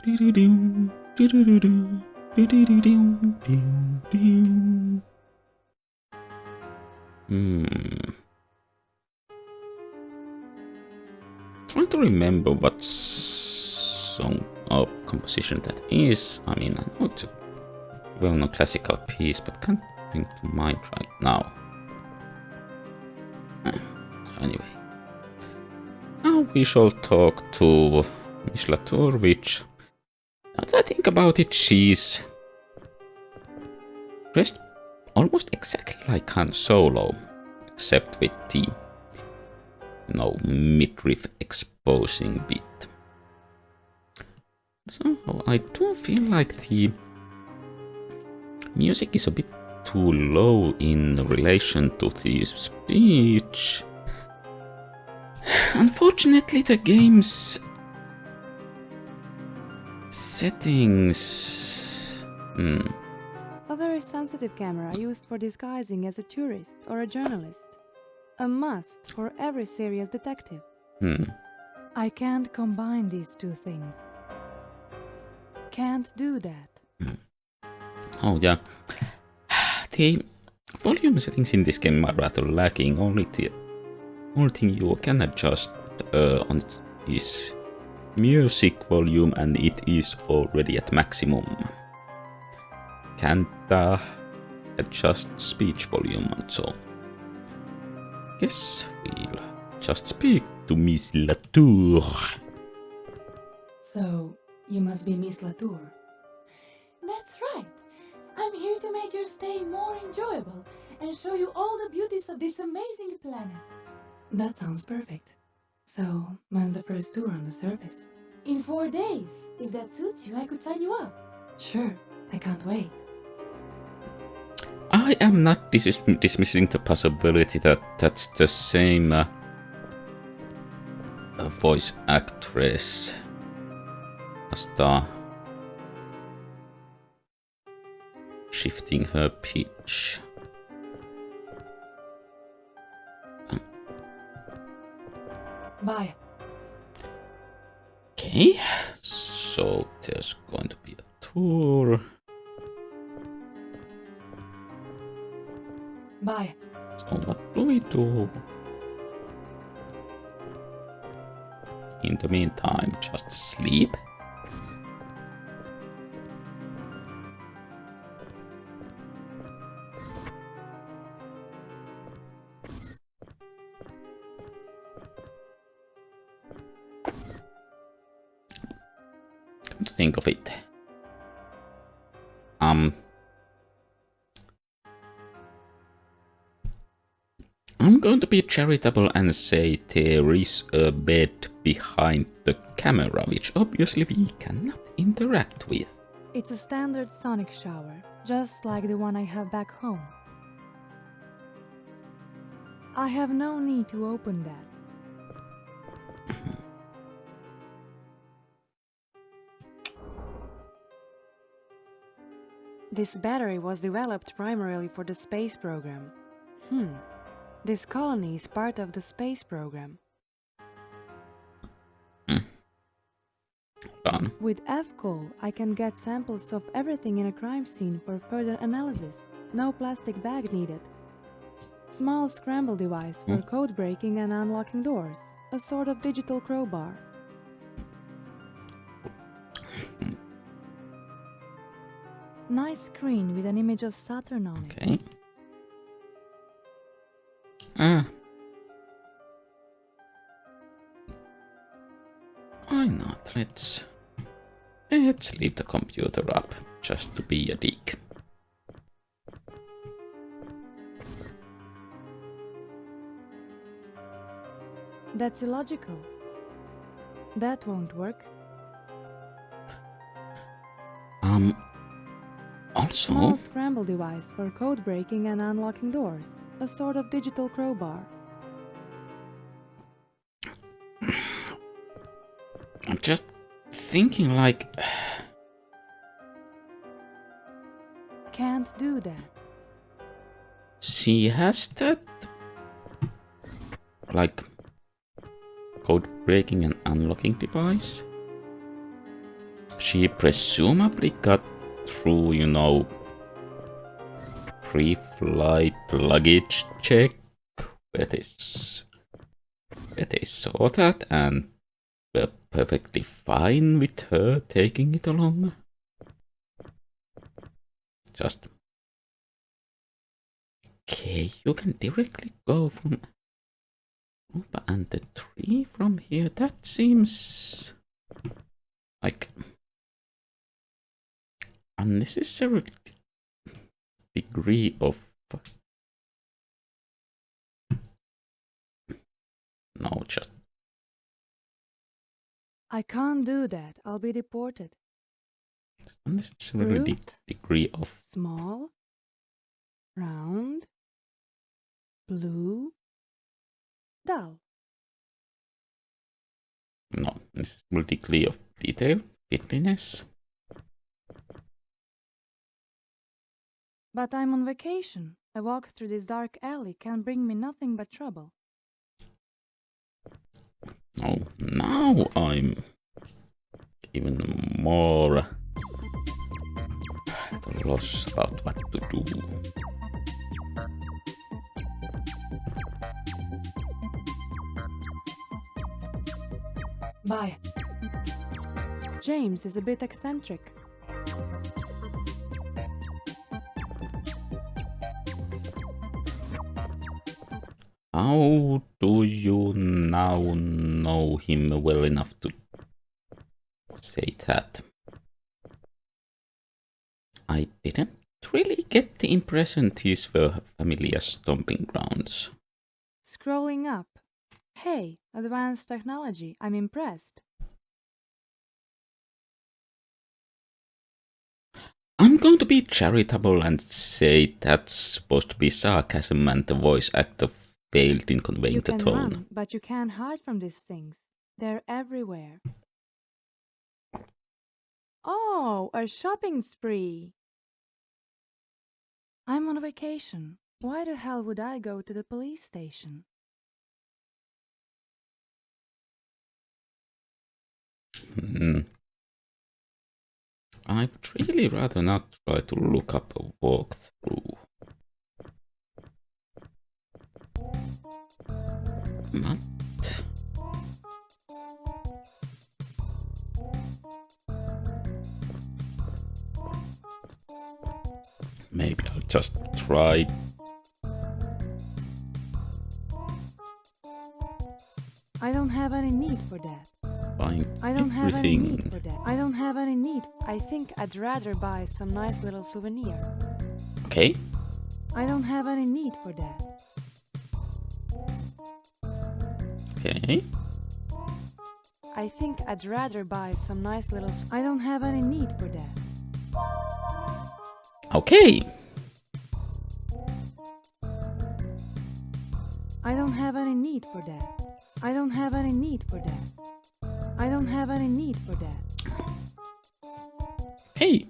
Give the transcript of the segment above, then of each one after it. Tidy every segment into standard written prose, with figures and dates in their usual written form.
Trying to remember what song or composition that is. I mean, I know it's a well-known classical piece, but can't bring to mind right now. Anyway, now we shall talk to Miss Latour, which, now that I think about it, she's dressed almost exactly like Han Solo, except with the midriff exposing bit. So I do feel like the music is a bit too low in relation to the speech. Unfortunately, the game's settings... A very sensitive camera used for disguising as a tourist or a journalist. A must for every serious detective. I can't combine these two things. Can't do that. Oh yeah. The volume settings in this game are rather lacking. Only thing you can adjust on is music volume, and it is already at maximum. Can't adjust speech volume and so. Guess we'll just speak to Miss Latour. So, you must be Miss Latour. That's right. I'm here to make your stay more enjoyable and show you all the beauties of this amazing planet. That sounds perfect. So, when's the first tour on the surface? In 4 days. If that suits you, I could sign you up. Sure, I can't wait. I am not dismissing the possibility that that's the same voice actress as the shifting her pitch. Bye. Okay, so there's going to be a tour. Bye. So what do we do? In the meantime, just sleep. Come to think of it. I'm going to be charitable and say there is a bed behind the camera, which obviously we cannot interact with. It's a standard sonic shower, just like the one I have back home. I have no need to open that. This battery was developed primarily for the space program. This colony is part of the space program. Done. With FCOL, I can get samples of everything in a crime scene for further analysis. No plastic bag needed. Small scramble device for code breaking and unlocking doors. A sort of digital crowbar. Nice screen with an image of Saturn on it. Okay. Why not? Let's leave the computer up, just to be a dick. That's illogical. That won't work. Also... Small scramble device for code breaking and unlocking doors. A sort of digital crowbar. I'm just thinking like... Can't do that. She has that... like... code breaking and unlocking device. She presumably got through, you know, pre-flight luggage check where they saw that and were perfectly fine with her taking it along. Just... Okay, you can directly go from Opa and the tree from here. That seems like unnecessary degree of... No, just... I can't do that. I'll be deported. unnecessary degree of... Small, round, blue, dull. No, this is degree of detail, fiddliness. But I'm on vacation. A walk through this dark alley can bring me nothing but trouble. Oh, now I'm even more at a loss about what to do. Bye. James is a bit eccentric. How do you now know him well enough to say that? I didn't really get the impression these were familiar stomping grounds. Scrolling up. Hey, advanced technology. I'm impressed. I'm going to be charitable and say that's supposed to be sarcasm and the voice actor failed in conveying You the can tone. run, but you can't hide from these things. They're everywhere. Oh, a shopping spree. I'm on vacation. Why the hell would I go to the police station? I would really rather not try to look up a walkthrough. But maybe I'll just try. I don't have any need for that. Buying I don't have any everything. need for that. I don't have any need. I think I'd rather buy some nice little souvenir. Okay. I don't have any need for that. Okay. I think I'd rather buy some nice little... I don't have any need for that. Okay. I don't have any need for that. I don't have any need for that. I don't have any need for that. Okay.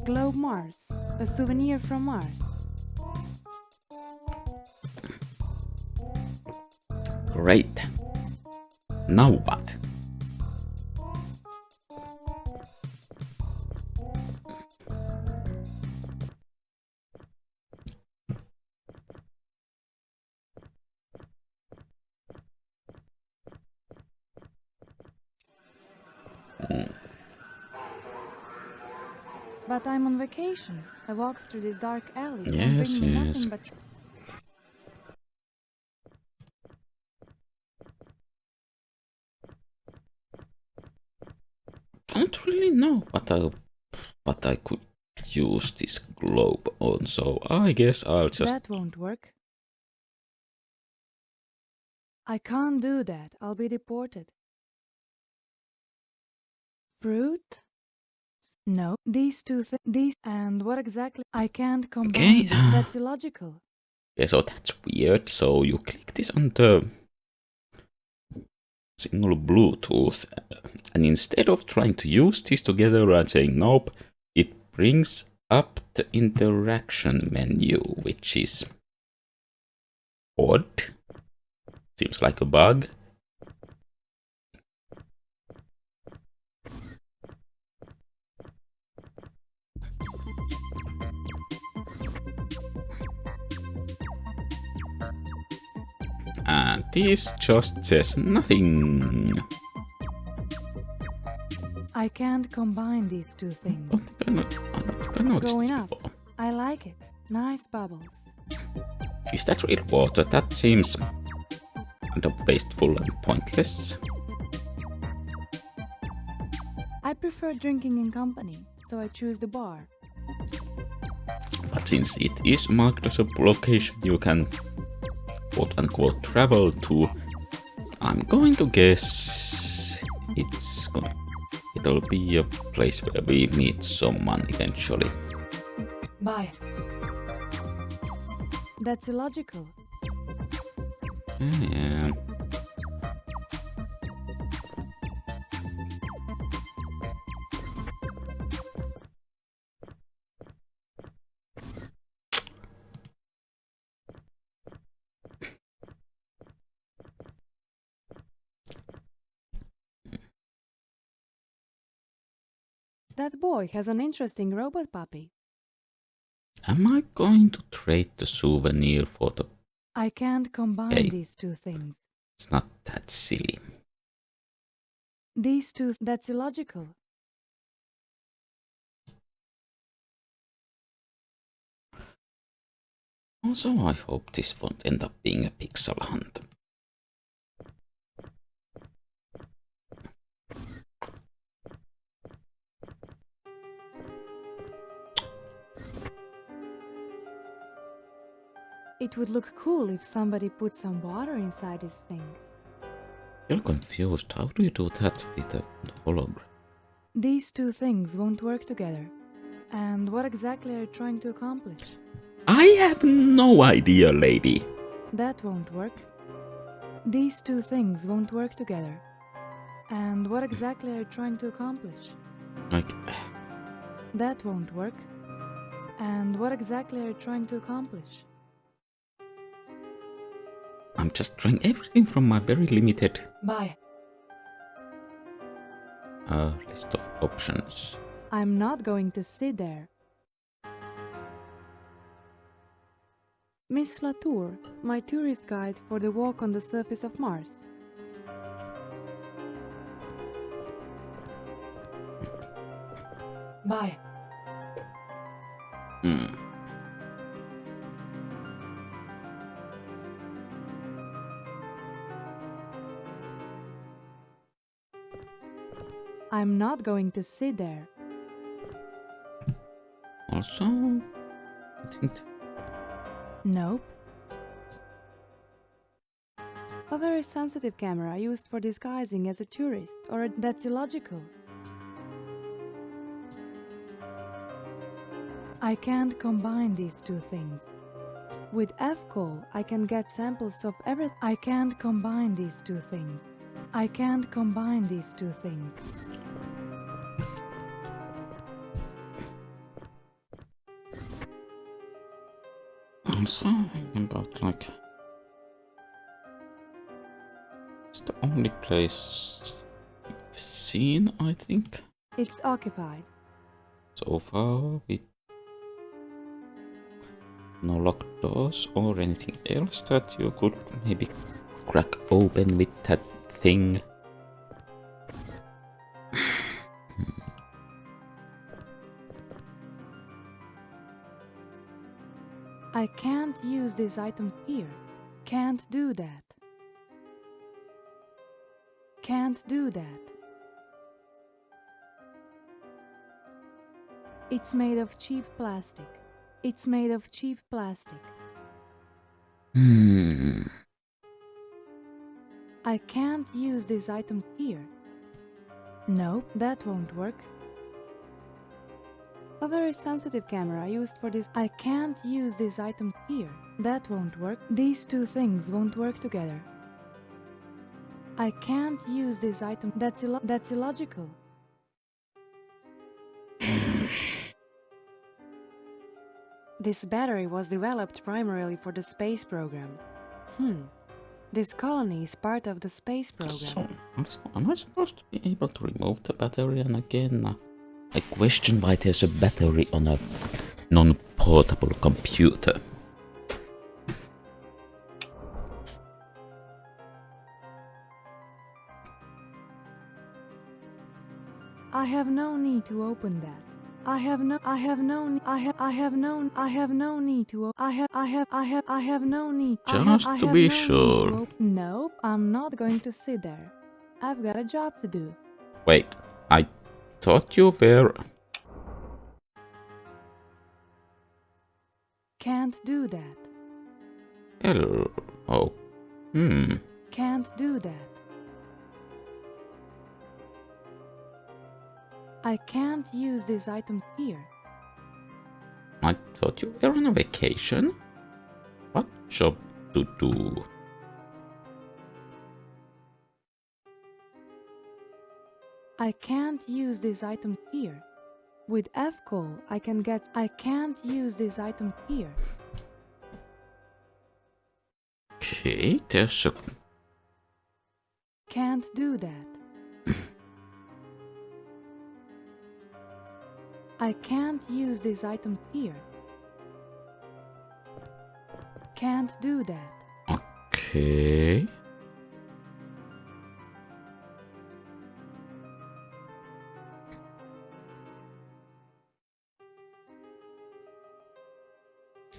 Globe Mars. A souvenir from Mars. Great. Now what? But I'm on vacation. I walk through this dark alley. Can Yes, bring me yes. nothing but Don't really know what I could use this globe on, so I guess I'll just... That won't work. I can't do that. I'll be deported. Fruit? No. These two things. These. And what exactly? I can't combine Okay. them. That's illogical. Yeah, so that's weird. So you click this on the single Bluetooth, and instead of trying to use this together and saying nope, it brings up the interaction menu, which is odd. Seems like a bug. And this just says nothing. I can't combine these two things. I don't think I noticed Going this up. before. I like it. Nice bubbles. Is that real water? That seems kind of wasteful and pointless. I prefer drinking in company, so I choose the bar. But since it is marked as a location you can quote-unquote travel to, I'm going to guess it'll be a place where we meet someone eventually. Bye. That's illogical. Yeah. That boy has an interesting robot puppy. Am I going to trade the souvenir for the... I can't combine Hey. these two things. It's not that silly. That's illogical. Also, I hope this won't end up being a pixel hunt. It would look cool if somebody put some water inside this thing. You're confused. How do you do that with a hologram? These two things won't work together. And what exactly are you trying to accomplish? I have no idea, lady. That won't work. These two things won't work together. And what exactly are you trying to accomplish? Like, That won't work. And what exactly are you trying to accomplish? I'm just trying everything from my very limited Bye. list of options. I'm not going to sit there. Miss Latour, my tourist guide for the walk on the surface of Mars. Bye. I'm not going to sit there. Also, I think Nope. A very sensitive camera used for disguising as a tourist, or that's illogical. I can't combine these two things. With F-Call, I can get samples of everything. I can't combine these two things. I can't combine these two things. also about like it's the only place we've seen, I think, It's occupied. so far with no locked doors or anything else that you could maybe crack open with that thing. I can't use this item here. Can't do that. Can't do that. It's made of cheap plastic. It's made of cheap plastic. I can't use this item here. Nope, that won't work. A very sensitive camera used for this. I can't use this item here. That won't work. These two things won't work together. I can't use this item. That's illogical. This battery was developed primarily for the space program. This colony is part of the space program. So am I supposed to be able to remove the battery? And again, I question why there's a battery on a non-portable computer. I have no need to open that. I have no need to I have no need Just I to have be no sure. need to Nope, I'm not going to sit there. I've got a job to do. Wait, I thought you were... Can't do that. Oh. Can't do that. I can't use this item here. I thought you were on a vacation. What job to do? I can't use this item here. With F-call, I can't use this item here. Okay, there's a... Can't do that. I can't use this item here. Can't do that. Okay.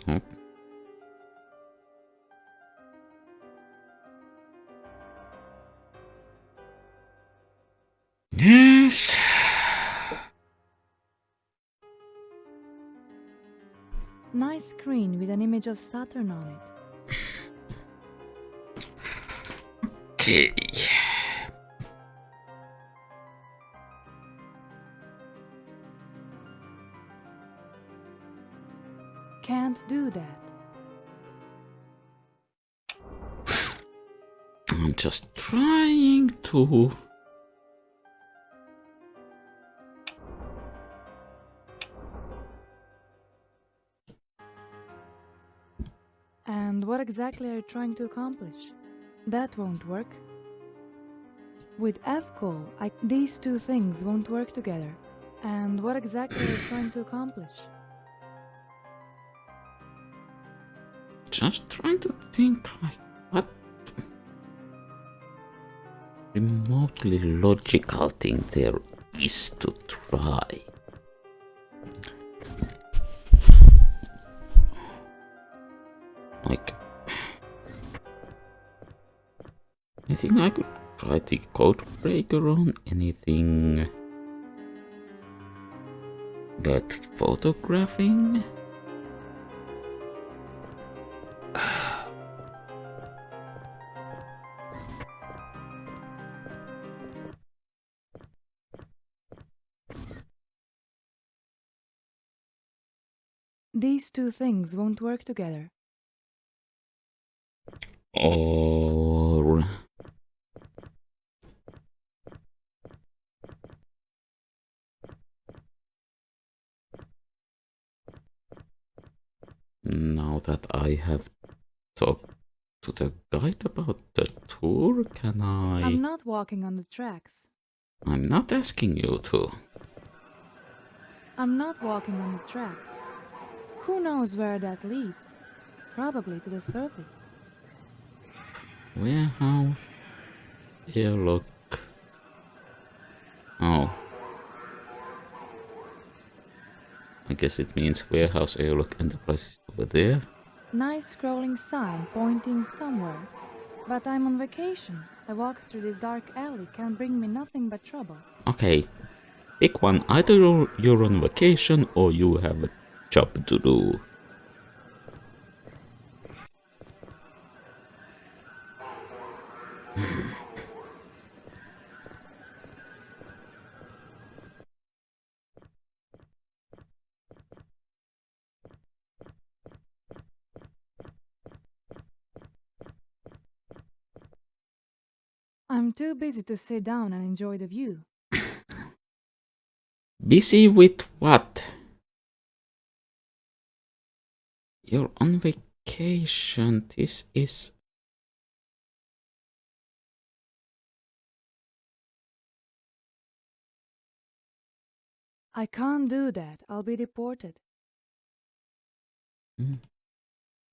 Oh. Yes. Nice screen with an image of Saturn on it. Okay. Can't do that. I'm just trying to... And what exactly are you trying to accomplish? That won't work. With F-call, these two things won't work together. And what exactly are you trying to accomplish? Just trying to think like what remotely logical thing there is to try. Like, I think I could try the code breaker on anything that photographing. These two things won't work together. Or now that I have talked to the guide about the tour, can I'm not walking on the tracks. I'm not asking you to. I'm not walking on the tracks. Who knows where that leads? Probably to the surface. Warehouse, airlock. Oh. I guess it means warehouse, airlock, enterprise is over there. Nice scrolling sign pointing somewhere. But I'm on vacation. A walk through this dark alley can bring me nothing but trouble. Okay. Pick one. Either you're on vacation or you have a job to do. I'm too busy to sit down and enjoy the view. Busy with what? You're on vacation. This is... I can't do that. I'll be deported.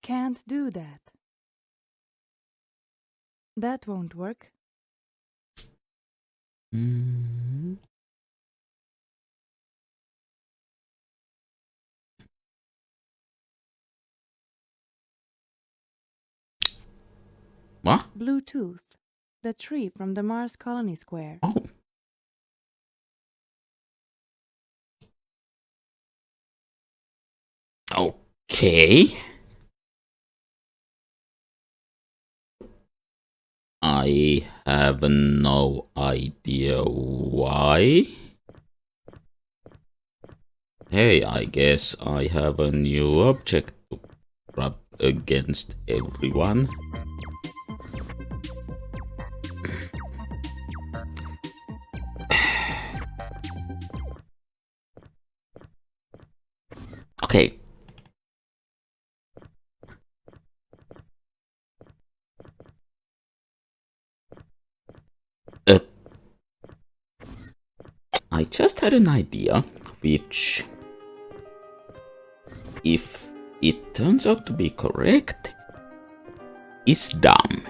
Can't do that. That won't work. What? Bluetooth, the tree from the Mars Colony Square. Oh. Okay. I have no idea why. Hey, I guess I have a new object to rub against everyone. Okay. I just had an idea, which, if it turns out to be correct, is dumb.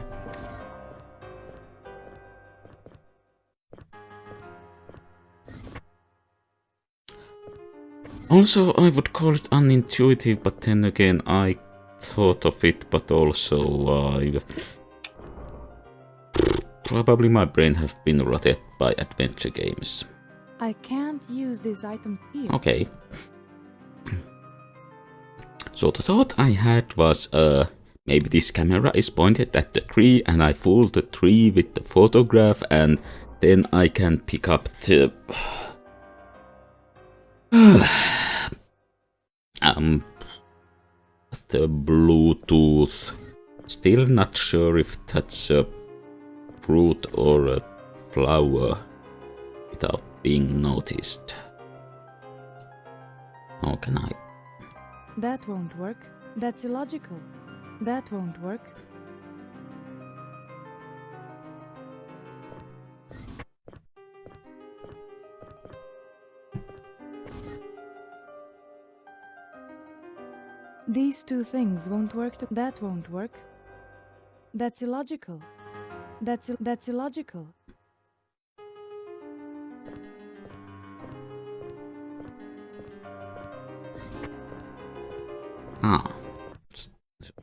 Also, I would call it unintuitive, but then again, I thought of it, but also probably my brain has been rotted by adventure games. I can't use this item here. Okay. So the thought I had was, maybe this camera is pointed at the tree and I fool the tree with the photograph and then I can pick up the... the Bluetooth. Still not sure if that's a fruit or a flower without being noticed. How can I? That won't work. That's illogical. That won't work. These two things won't work. That won't work. That's illogical. That's illogical. Ah,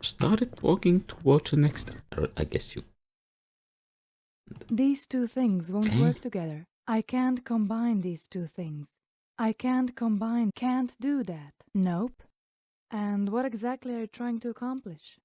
started walking towards the next arrow. I guess you. These two things won't Okay. work together. I can't combine these two things. I can't combine. Can't do that. Nope. And what exactly are you trying to accomplish?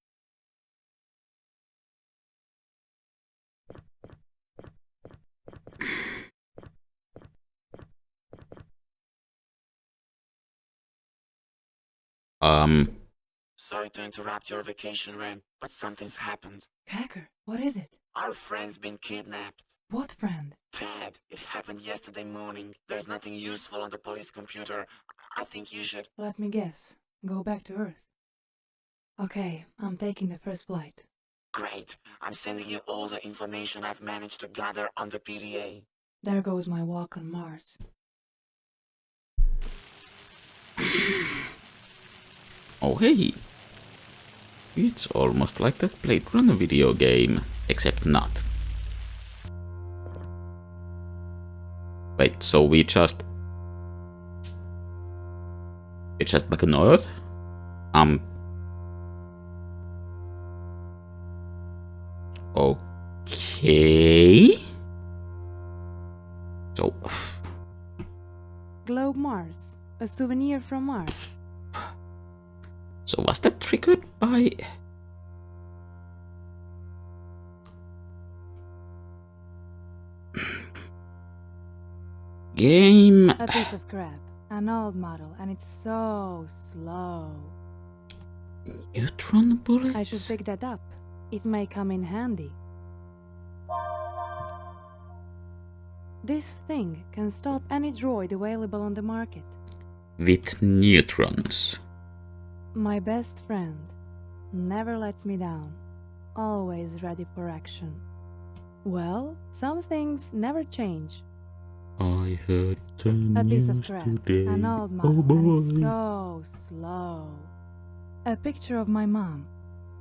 Sorry to interrupt your vacation, Ren, but something's happened. Hacker, what is it? Our friend's been kidnapped. What friend? Ted, it happened yesterday morning. There's nothing useful on the police computer. I think you should... Let me guess. Go back to Earth. Okay, I'm taking the first flight. Great. I'm sending you all the information I've managed to gather on the PDA. There goes my walk on Mars. Oh hey! It's almost like that Blade Runner video game, except not. Wait, so we just back on Earth? Okay. So Globe Mars. A souvenir from Mars. So was that triggered by... Game... A piece of crap. An old model, and it's so slow. Neutron bullets? I should pick that up. It may come in handy. This thing can stop any droid available on the market. With neutrons. My best friend. Never lets me down. Always ready for action. Well, some things never change. I heard the A piece of news crap. today. An old Oh model, and it's boy. so slow. A picture of my mom.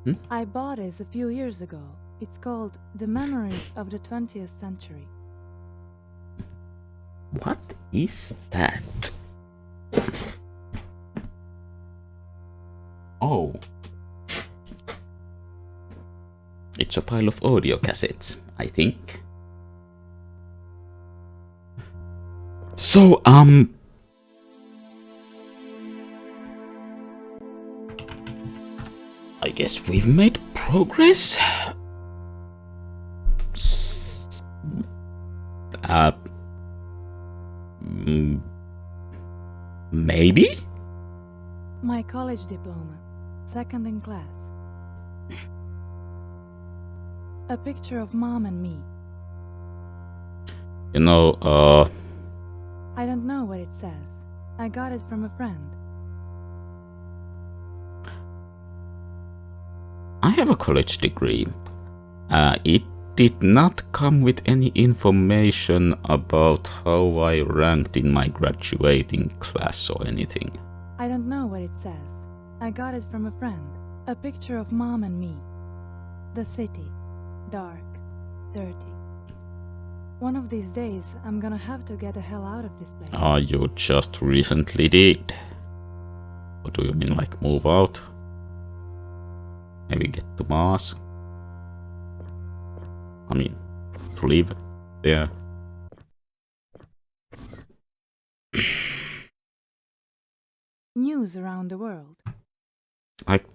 Hmm? I bought this a few years ago. It's called The Memories of the 20th Century. What is that? Oh. It's a pile of audio cassettes, I think. So, I guess we've made progress. Maybe? My college diploma, second in class. A picture of mom and me. You know, I don't know what it says. I got it from a friend. I have a college degree. It did not come with any information about how I ranked in my graduating class or anything. I don't know what it says. I got it from a friend. A picture of mom and me. The city. Dark. Dirty. One of these days, I'm gonna have to get the hell out of this place. Oh, you just recently did. What do you mean, like move out? Maybe get to Mars? I mean, to live there. News around the world. Like,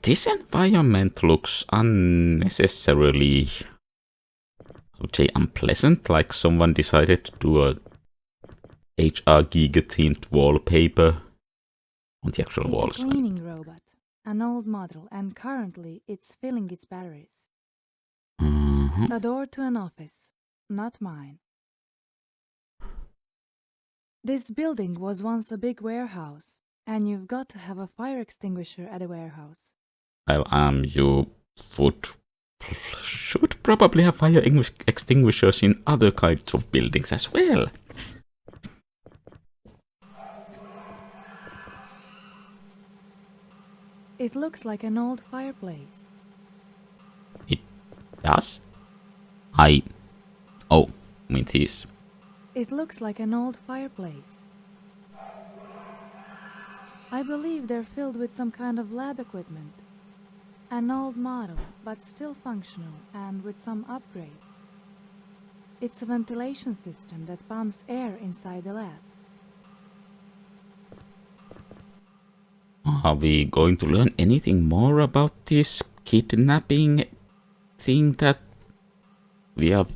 this environment looks unnecessarily, I would say, unpleasant, like someone decided to do a HR Giga themed wallpaper on the actual walls. It's a cleaning robot. An old model, and currently it's filling its batteries. A door to an office. Not mine. This building was once a big warehouse, and you've got to have a fire extinguisher at a warehouse. Well, you should probably have fire extinguishers in other kinds of buildings as well. It looks like an old fireplace. It does? Oh, with this. It looks like an old fireplace. I believe they're filled with some kind of lab equipment. An old model, but still functional and with some upgrades. It's a ventilation system that pumps air inside the lab. Are we going to learn anything more about this kidnapping thing that we are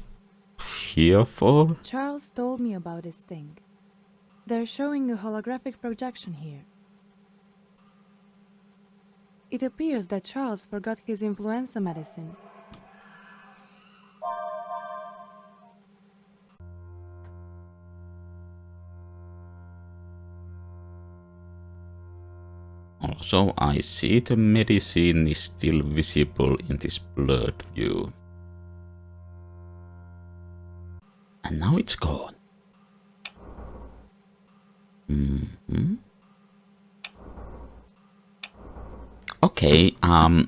here for? Charles told me about this thing. They're showing a holographic projection here. It appears that Charles forgot his influenza medicine. Also, I see the medicine is still visible in this blurred view. And now it's gone. Okay, I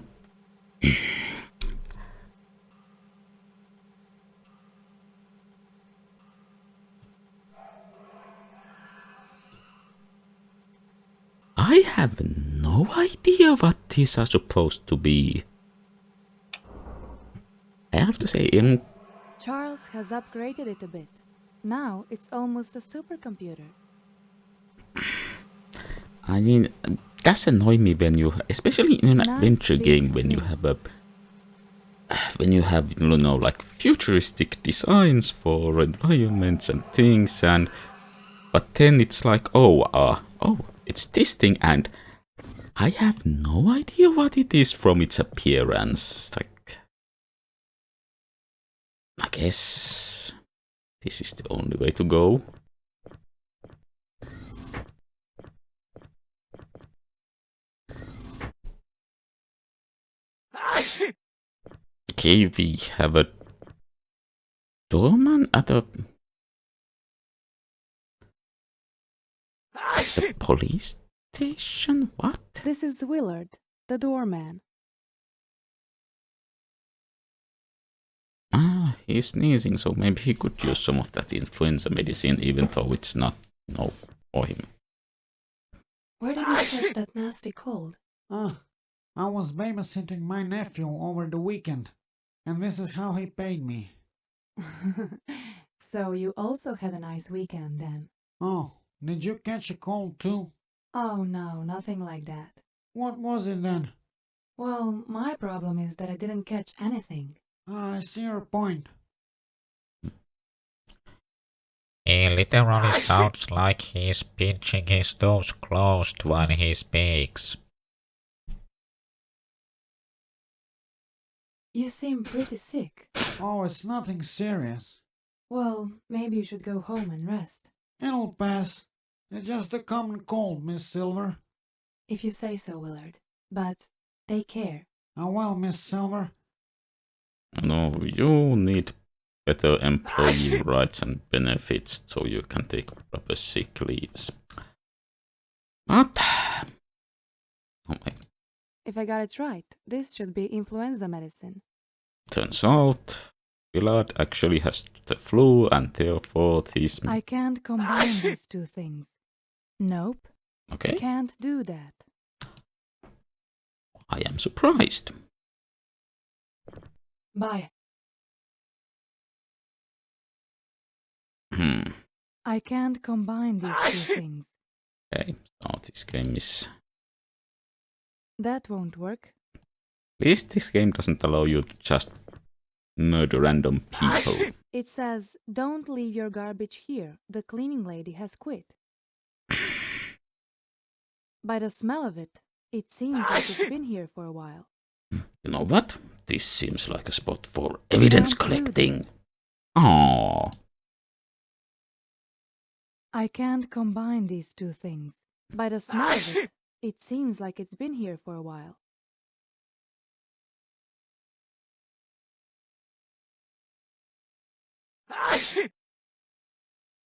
have no idea what these are supposed to be. I have to say, Charles has upgraded it a bit. Now it's almost a supercomputer. I mean, that's annoy me when you, especially in an Nice adventure big game, when you have you know, like futuristic designs for environments and things, and but then it's like, oh, it's this thing, and I have no idea what it is from its appearance. Like, I guess this is the only way to go. Okay, we have a doorman at the police station? What? This is Willard, the doorman. Ah, he's sneezing, so maybe he could use some of that influenza medicine, even though it's not for him. Where did you catch that nasty cold? I was babysitting my nephew over the weekend, and this is how he paid me. So you also had a nice weekend then? Oh, did you catch a cold too? Oh no, nothing like that. What was it then? Well, my problem is that I didn't catch anything. I see your point. He literally sounds like he's pinching his nose closed when he speaks. You seem pretty sick. Oh, it's nothing serious. Well, maybe you should go home and rest. It'll pass. It's just a common cold, Miss Silver. If you say so, Willard. But take care. Ah, well, Miss Silver. No, you need better employee rights and benefits so you can take proper sick leaves. But oh my, If I got it right, this should be influenza medicine. turns out Willard actually has the flu and therefore he's I can't combine these two things. Nope, okay. can't do that. I am surprised. Bye. I can't combine these two things. Okay, so this game is. That won't work. At least this game doesn't allow you to just murder random people. It says, don't leave your garbage here. The cleaning lady has quit. By the smell of it, it seems like it's been here for a while. You know what? This seems like a spot for evidence collecting. Oh, I can't combine these two things. By the smell of it, it seems like it's been here for a while.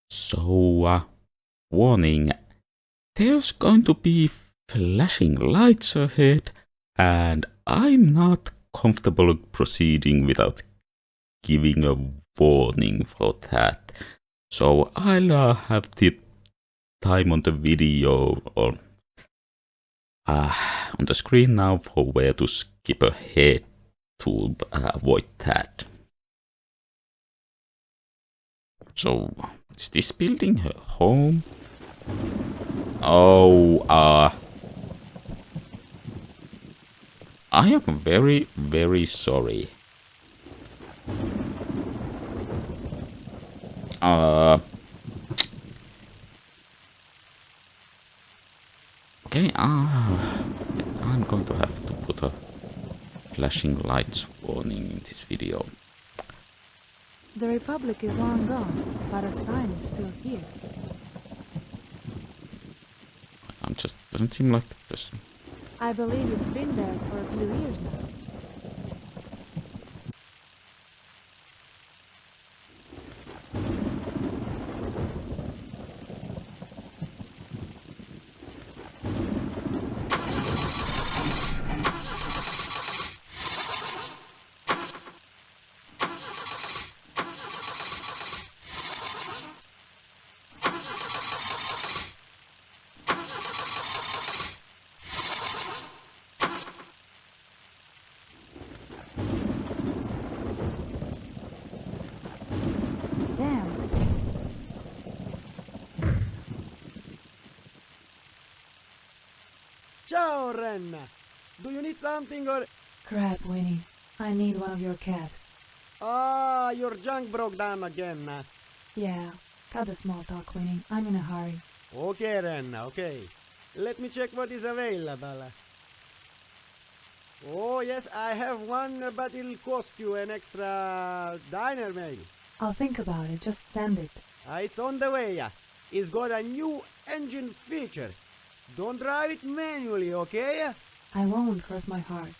so warning. There's going to be flashing lights ahead, and I'm not comfortable proceeding without giving a warning for that. So I'll have the time on the video or on the screen now for where to skip ahead to avoid that. So, is this building her home? Oh, I am very, very sorry. Okay, I'm going to have to put a flashing lights warning in this video. The Republic is long gone, but a sign is still here. Doesn't seem like this. I believe it's been there for a few years now. Damn. Ciao, Ren! Do you need something or... Crap, Winnie. I need one of your caps. Ah, your junk broke down again. Yeah, cut the small talk, Winnie. I'm in a hurry. Okay, Ren, okay. Let me check what is available. Oh, yes, I have one, but it'll cost you an extra diner, maybe. I'll think about it. Just send it. It's on the way. It's got a new engine feature. Don't drive it manually, okay? I won't cross my heart.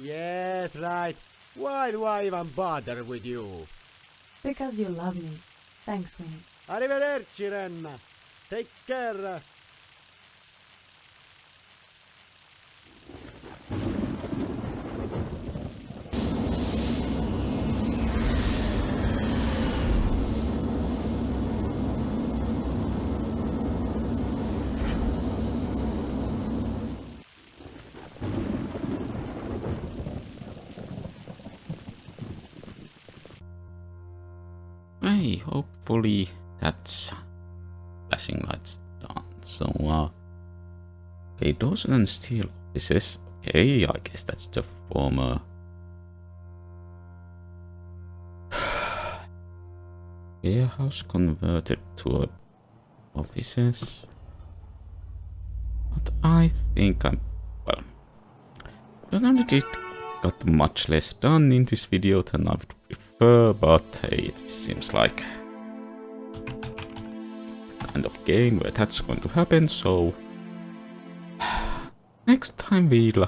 Yes, right. Why do I even bother with you? Because you love me. Thanks, Winnie. Arrivederci, Ren. Take care. Hey, hopefully that's flashing lights done. So, okay, Dawson and Steel offices. Okay, I guess that's the former. Warehouse converted to offices. But I think well, personally it got much less done in this video than I would prefer, but hey, it seems like the kind of game where that's going to happen, so next time we'll,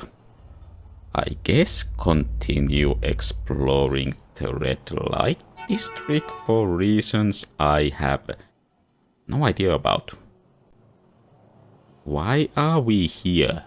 I guess, continue exploring the red light district for reasons I have no idea about. Why are we here?